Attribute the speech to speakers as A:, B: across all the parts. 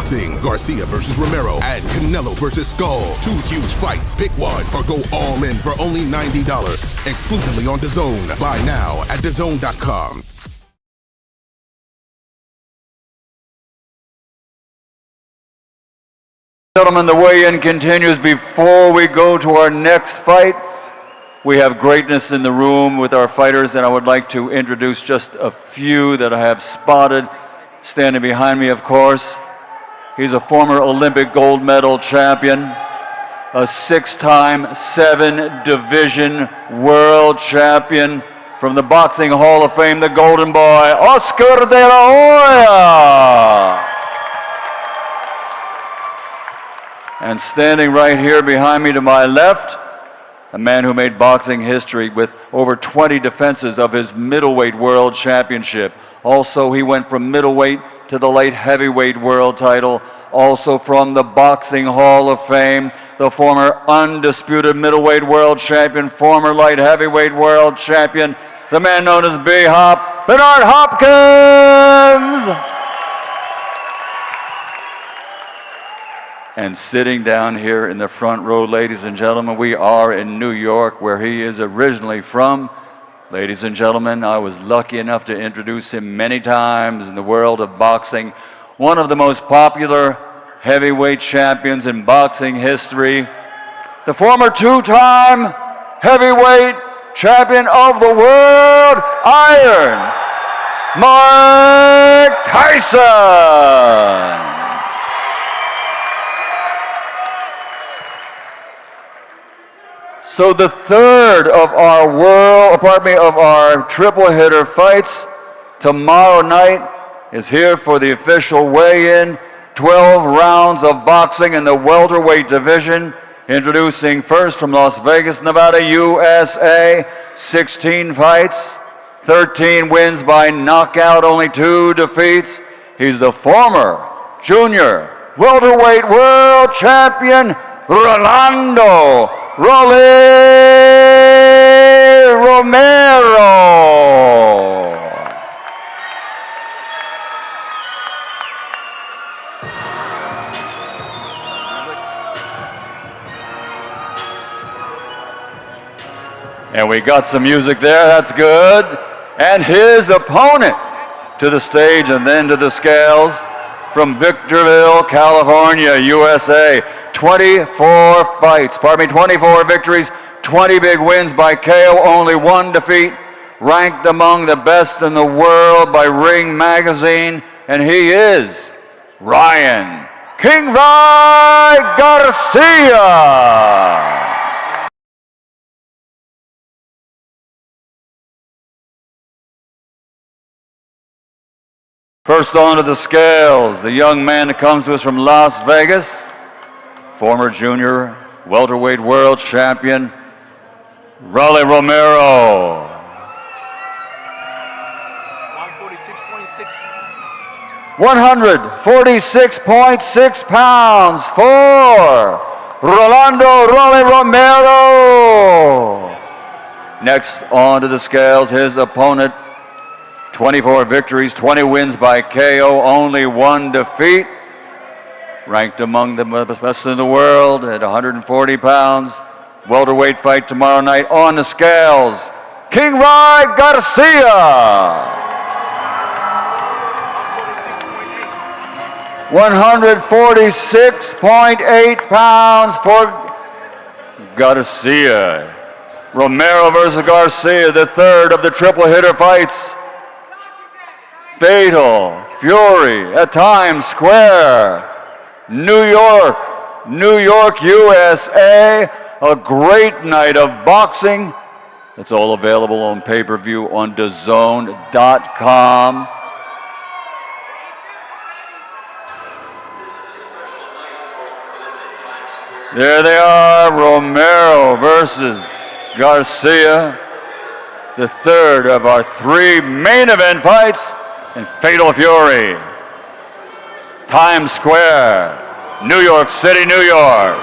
A: Boxing, Garcia versus Romero, and Canelo versus Skull. 2 huge fights. Pick one or go all in for only $90. Exclusively on DAZN. Buy now at DAZN.com.
B: Gentlemen, the weigh-in continues. Before we go to our next fight, we have greatness in the room with our fighters, and I would like to introduce just a few that I have spotted. Standing behind me, of course, he's a former Olympic gold medal champion, a 6-time 7-division world champion from the Boxing Hall of Fame, the Golden Boy, Oscar de la Hoya. And standing right here behind me to my left, a man who made boxing history with over 20 defenses of his middleweight world championship. Also, he went from middleweight to the light heavyweight world title. Also from the Boxing Hall of Fame, the former undisputed middleweight world champion, former light heavyweight world champion, the man known as B-Hop, Bernard Hopkins! And sitting down here in the front row, ladies and gentlemen, we are in New York, where he is originally from. Ladies and gentlemen, I was lucky enough to introduce him many times in the world of boxing. One of the most popular heavyweight champions in boxing history. The former 2-time heavyweight champion of the world, Iron Mike Tyson. So the third of our of our triple hitter fights tomorrow night is here for the official weigh-in. 12 rounds of boxing in the welterweight division. Introducing first from Las Vegas, Nevada, USA, 16 fights, 13 wins by knockout, only 2 defeats. He's the former junior welterweight world champion, Rolando Romero. And we got some music there, that's good. And his opponent to the stage and then to the scales from Victorville, California, USA. 24 victories, 20 big wins by KO, only 1 defeat. Ranked among the best in the world by Ring Magazine. And he is Ryan King Ry Garcia. First onto the scales, the young man that comes to us from Las Vegas, former junior welterweight world champion, Rolly Romero. 146.6 pounds for Rolando Rolly Romero. Next onto the scales, his opponent, 24 victories, 20 wins by KO, only 1 defeat. Ranked among the best in the world at 140 pounds. Welterweight fight tomorrow night on the scales. King Ry Garcia. 146.8 pounds for Garcia. Romero versus Garcia, the third of the triple hitter fights. Fatal Fury at Times Square, New York, USA. A great night of boxing. It's all available on pay-per-view on DAZN.com. There they are, Romero versus Garcia, the third of our 3 main event fights in Fatal Fury. Times Square, New York City, New York.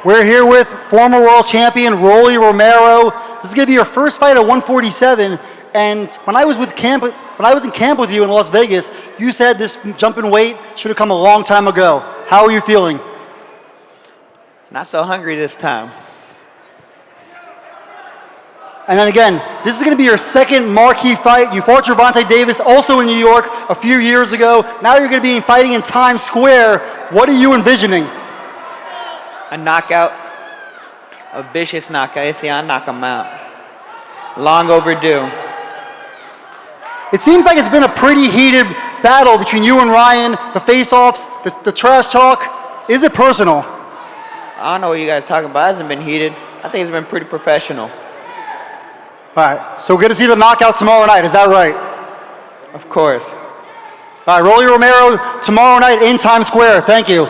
C: We're here with former world champion Rolly Romero. This is going to be your first fight at 147. And when I was in camp with you in Las Vegas, you said this jump in weight should have come a long time ago. How are you feeling?
D: Not so hungry this time.
C: And then again, this is going to be your second marquee fight. You fought Gervonta Davis also in New York a few years ago. Now you're going to be fighting in Times Square. What are you envisioning?
D: A knockout, a vicious knockout. See, I knock him out. Long overdue.
C: It seems like it's been a pretty heated battle between you and Ryan, the face-offs, the trash talk. Is it personal?
D: I don't know what you guys are talking about. It hasn't been heated. I think it's been pretty professional.
C: All right, so we're going to see the knockout tomorrow night. Is that right?
D: Of course.
C: All right, Rolly Romero tomorrow night in Times Square. Thank you.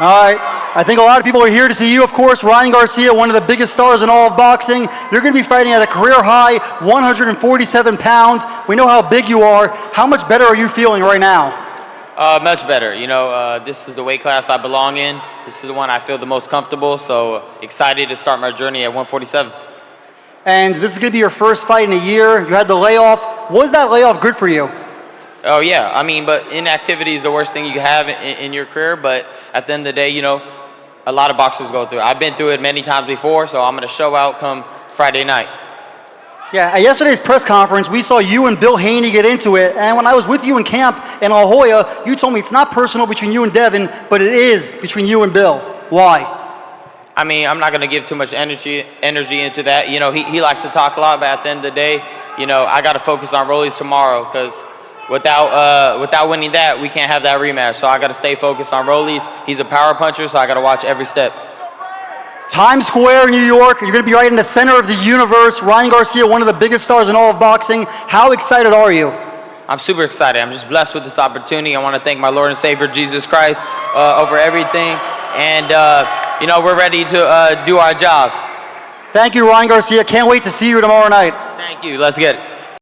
C: All right, I think a lot of people are here to see you, of course. Ryan Garcia, one of the biggest stars in all of boxing. You're going to be fighting at a career high, 147 pounds. We know how big you are. How much better are you feeling right now?
E: Much better. You know, this is the weight class I belong in. This is the one I feel the most comfortable, so excited to start my journey at 147.
C: And this is going to be your first fight in a year. You had the layoff. Was that layoff good for you?
E: Oh, yeah. I mean, but inactivity is the worst thing you can have in your career, but at the end of the day, you know, a lot of boxers go through it. I've been through it many times before, so I'm going to show out come Friday night.
C: Yeah, at yesterday's press conference, we saw you and Bill Haney get into it, and when I was with you in camp in La Jolla, you told me it's not personal between you and Devin, but it is between you and Bill. Why?
E: I mean, I'm not going to give too much energy into that. You know, he likes to talk a lot, but at the end of the day, you know, I got to focus on Rollies tomorrow, because without winning that, we can't have that rematch. So I got to stay focused on Rollies. He's a power puncher, so I got to watch every step.
C: Times Square, New York. You're going to be right in the center of the universe. Ryan Garcia, one of the biggest stars in all of boxing. How excited are you?
E: I'm super excited. I'm just blessed with this opportunity. I want to thank my Lord and Savior, Jesus Christ, over everything. And, you know, we're ready to do our job.
C: Thank you, Ryan Garcia. Can't wait to see you tomorrow night.
E: Thank you. Let's get it.